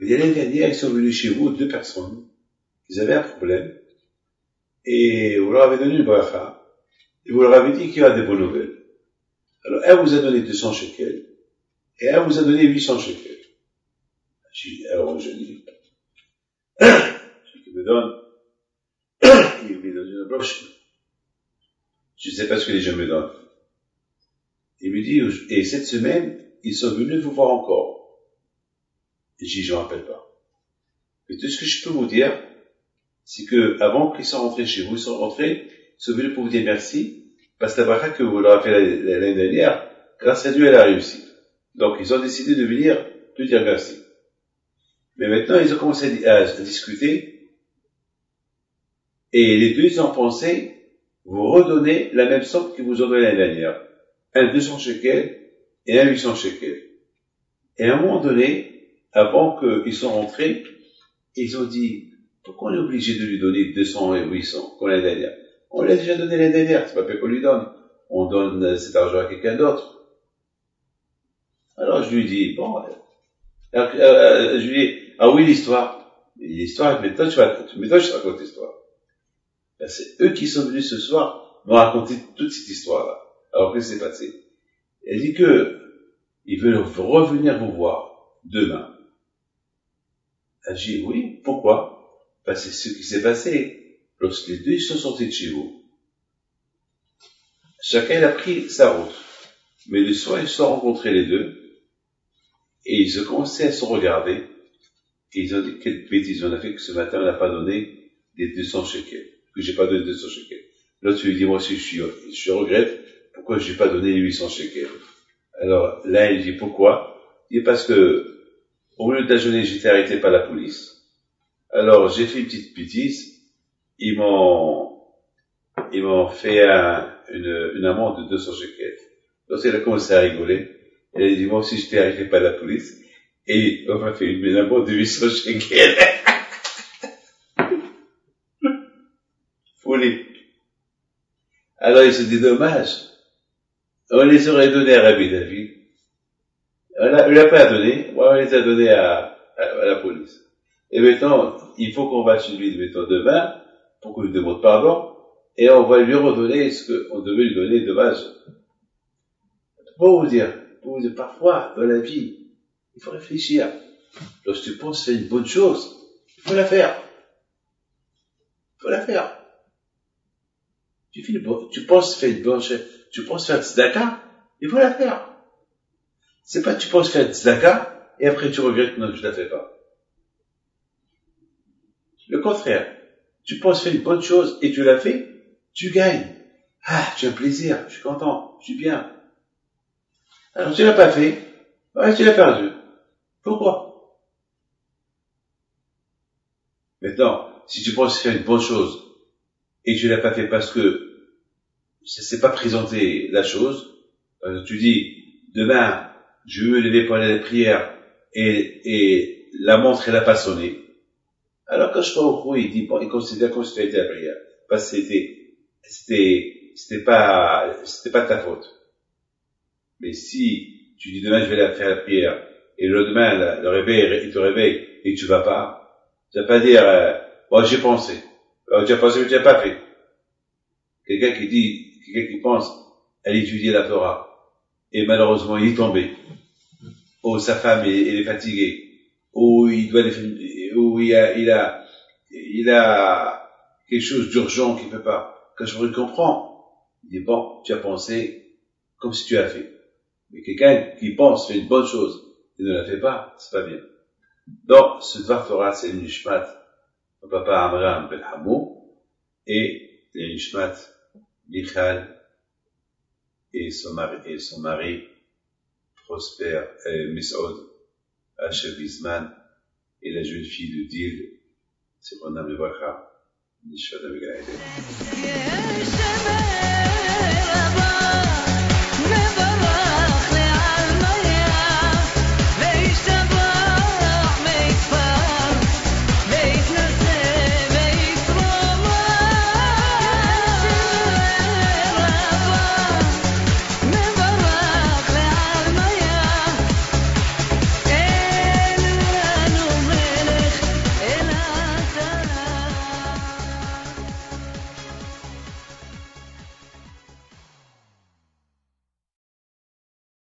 Il dit l'année dernière, ils sont venus chez vous 2 personnes. Ils avaient un problème. Et vous leur avez donné une bracha. Et vous leur avez dit qu'il y aura des bonnes nouvelles. Alors, un vous a donné 200 shekels. Et un vous a donné 800 shekels. Alors je dis, il me donne, il me donne une broche. Je ne sais pas ce que les gens me donnent. Il me dit, et cette semaine, ils sont venus vous voir encore. Je dis, je ne me rappelle pas. Mais tout ce que je peux vous dire, c'est que avant qu'ils soient rentrés chez vous, ils sont rentrés, ils sont venus pour vous dire merci, parce que la bracha que vous leur avez fait l'année dernière, grâce à Dieu, elle a réussi. Donc, ils ont décidé de venir te dire merci. Mais maintenant, ils ont commencé à discuter, et les deux, ils ont pensé vous redonner la même somme qu'ils vous ont donné l'année dernière. Un 200 shekels et un 800 shekels. Et à un moment donné, avant qu'ils soient rentrés, ils ont dit, pourquoi on est obligé de lui donner 200 et 800 comme l'année dernière? On l'a déjà donné l'année dernière, c'est pas fait qu'on lui donne. On donne cet argent à quelqu'un d'autre. Alors je lui dis, bon, je lui dis, ah oui, l'histoire. L'histoire, maintenant je te raconte l'histoire. Ben, c'est eux qui sont venus ce soir m'ont raconté toute cette histoire-là. Alors qu'est-ce qui s'est passé? Elle dit que ils veulent revenir vous voir demain. Elle dit oui, pourquoi? Parce que c'est ce qui s'est passé lorsque les deux sont sortis de chez vous. Chacun a pris sa route. Mais le soir, ils se sont rencontrés les deux et ils ont commencé à se regarder et ils ont dit quelle bêtise on a fait que ce matin on n'a pas donné des 200 shekels, que j'ai pas donné 200 shekels. L'autre lui dit moi aussi je regrette pourquoi j'ai pas donné les 800 shekels. Alors là il dit pourquoi? Il dit parce que au lieu de déjeuner j'étais arrêté par la police. Alors j'ai fait une petite bêtise, ils m'ont fait une amende de 200 shekels. Donc elle a commencé à rigoler. Elle a dit moi aussi j'étais arrêté par la police et on m'a fait une amende de 800 shekels. Folie. Alors il se dit dommage. On les aurait donnés à Rabbi David. On l'a pas donné, on les a donnés à la police. Et maintenant, il faut qu'on va chez lui, mettons, demain, pour qu'on lui demande pardon, et on va lui redonner ce qu'on devait lui donner, dommage. Pour vous dire, parfois, dans la vie, il faut réfléchir. Lorsque tu penses faire une bonne chose, il faut la faire. Il faut la faire. Tu penses faire une bonne chose, tu penses faire tzedaka, il faut la faire. C'est pas tu penses faire tzedaka, et après tu regrettes, non, je la fais pas. Le contraire. Tu penses faire une bonne chose, et tu la fais, tu gagnes. Ah, tu as un plaisir, je suis content, je suis bien. Alors tu l'as pas fait, ouais, tu l'as perdu. Pourquoi? Maintenant, si tu penses faire une bonne chose, et tu l'as pas fait parce que ça s'est pas présenté la chose, tu dis, demain, je veux me lever pour aller à la prière, et la montre, elle a pas sonné. Alors, quand je crois au il dit, bon, il considère comme si tu as été à la prière. Parce que c'était pas de ta faute. Mais si tu dis demain, je vais aller faire la prière, et le lendemain, le réveil, il te réveille, et tu vas pas dire, bon, j'ai pensé. Tu as pensé, mais tu n'as pas fait. Quelqu'un qui pense, elle étudie la Torah, et malheureusement, il est tombé. Oh, sa femme, elle est fatiguée. Oh, il a quelque chose d'urgent qu'il peut pas. Quand je me comprends, il dit bon, tu as pensé comme si tu as fait. Mais quelqu'un qui pense fait une bonne chose et ne la fait pas, c'est pas bien. Donc, ce Dvar Torah, c'est une nishmat, mon papa Amram Ben Hamou, et les nishmat Michal et son mari Prosper Misaud Asher Bisman et la jeune fille de Dil, c'est mon âme de Bracha, Nishvat Avigaïd.